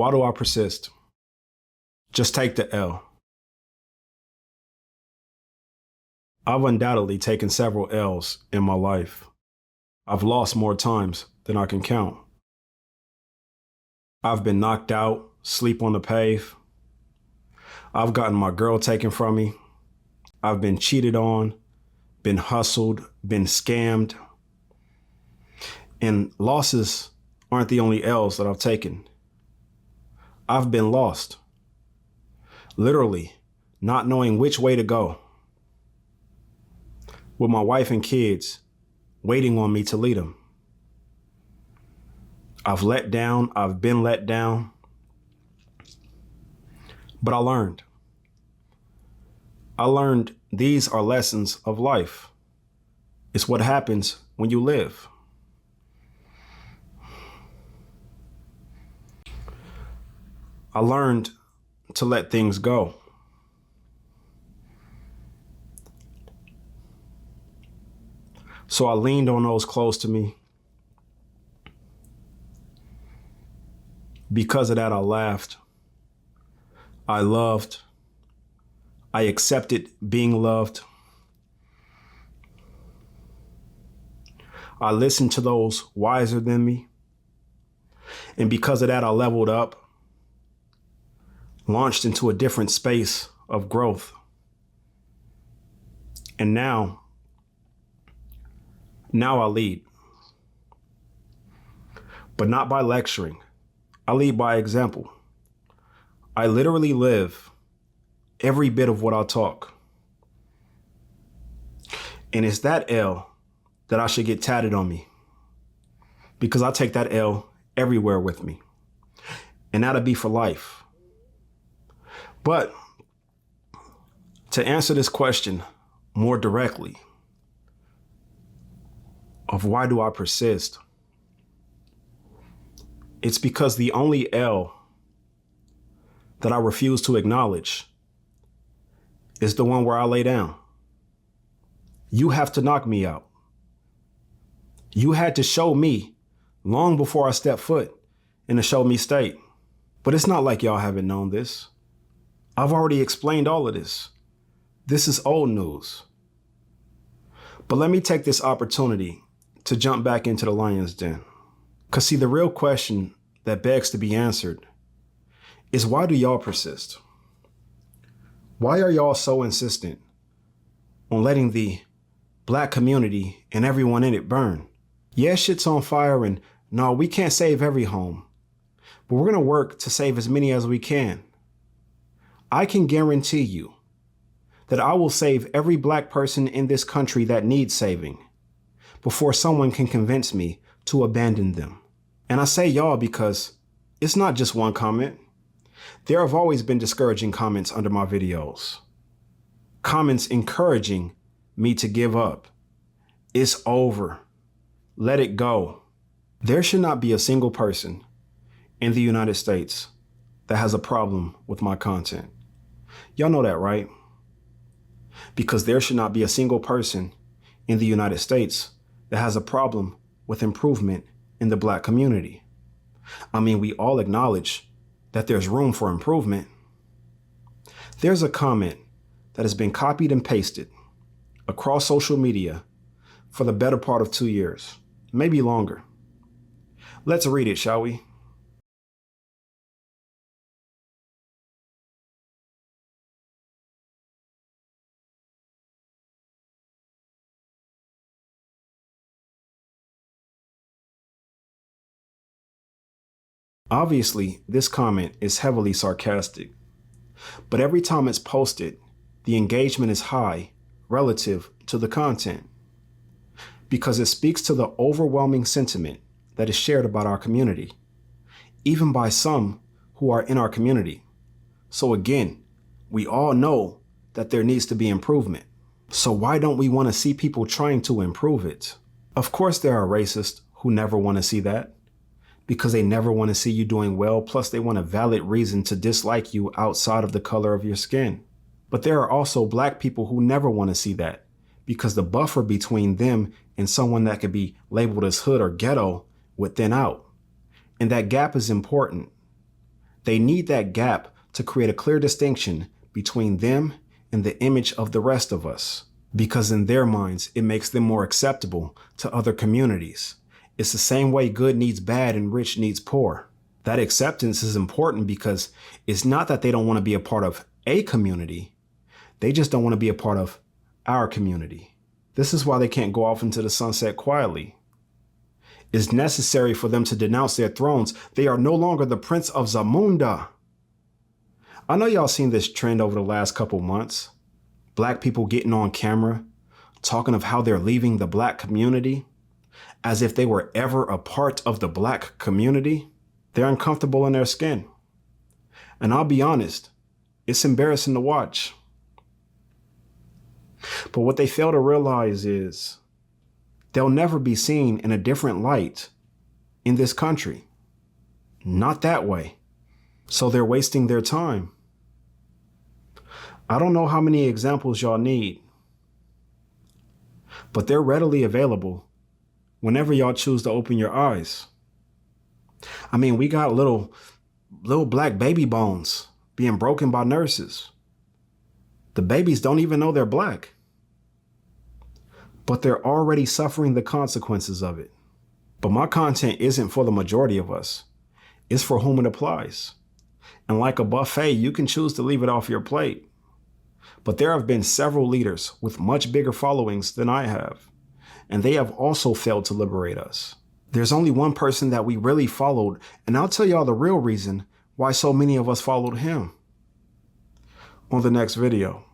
Why do I persist? Just take the L. I've undoubtedly taken several L's in my life. I've lost more times than I can count. I've been knocked out, sleep on the pave. I've gotten my girl taken from me. I've been cheated on, been hustled, been scammed. And losses aren't the only L's that I've taken. I've been lost. Literally, not knowing which way to go. With my wife and kids waiting on me to lead them. I've let down, I've been let down. But I learned. These are lessons of life. It's what happens when you live. I learned to let things go. So I leaned on those close to me. Because of that, I laughed. I loved. I accepted being loved. I listened to those wiser than me. And because of that, I leveled up, launched into a different space of growth. And now I lead. But not by lecturing. I lead by example. I literally live every bit of what I talk. And it's that L that I should get tatted on me, because I take that L everywhere with me. And that'll be for life. But to answer this question more directly, of why do I persist? It's because the only L that I refuse to acknowledge is the one where I lay down. You have to knock me out. You had to show me long before I stepped foot in the show me state. But it's not like y'all haven't known this. I've already explained all of this. This is old news. But let me take this opportunity to jump back into the lion's den. Because see, the real question that begs to be answered is, why do y'all persist? Why are y'all so insistent on letting the Black community and everyone in it burn? Yeah, shit's on fire, and no, we can't save every home, but we're gonna work to save as many as we can. I can guarantee you that I will save every Black person in this country that needs saving before someone can convince me to abandon them. And I say y'all because it's not just one comment. There have always been discouraging comments under my videos. Comments encouraging me to give up. It's over. Let it go. There should not be a single person in the United States that has a problem with my content. Y'all know that, right? Because there should not be a single person in the United States that has a problem with improvement in the Black community. I mean, we all acknowledge that there's room for improvement. There's a comment that has been copied and pasted across social media for the better part of 2 years, maybe longer. Let's read it, shall we? Obviously, this comment is heavily sarcastic, but every time it's posted, the engagement is high relative to the content, because it speaks to the overwhelming sentiment that is shared about our community, even by some who are in our community. So again, we all know that there needs to be improvement. So why don't we want to see people trying to improve it? Of course, there are racists who never want to see that, because they never want to see you doing well, plus they want a valid reason to dislike you outside of the color of your skin. But there are also Black people who never want to see that, because the buffer between them and someone that could be labeled as hood or ghetto would thin out. And that gap is important, They need that gap to create a clear distinction between them and the image of the rest of us, because in their minds, it makes them more acceptable to other communities. It's the same way good needs bad and rich needs poor. That acceptance is important because it's not that they don't want to be a part of a community. They just don't want to be a part of our community. This is why they can't go off into the sunset quietly. It's necessary for them to denounce their thrones. They are no longer the Prince of Zamunda. I know y'all seen this trend over the last couple months. Black people getting on camera, talking of how they're leaving the Black community, as if they were ever a part of the Black community. They're uncomfortable in their skin. And I'll be honest, it's embarrassing to watch. But what they fail to realize is they'll never be seen in a different light in this country. Not that way. So they're wasting their time. I don't know how many examples y'all need, but they're readily available whenever y'all choose to open your eyes. I mean, we got little Black baby bones being broken by nurses. The babies don't even know they're Black, but they're already suffering the consequences of it. But my content isn't for the majority of us. It's for whom it applies. And like a buffet, you can choose to leave it off your plate. But there have been several leaders with much bigger followings than I have, and they have also failed to liberate us. There's only one person that we really followed, and I'll tell y'all the real reason why so many of us followed him on the next video.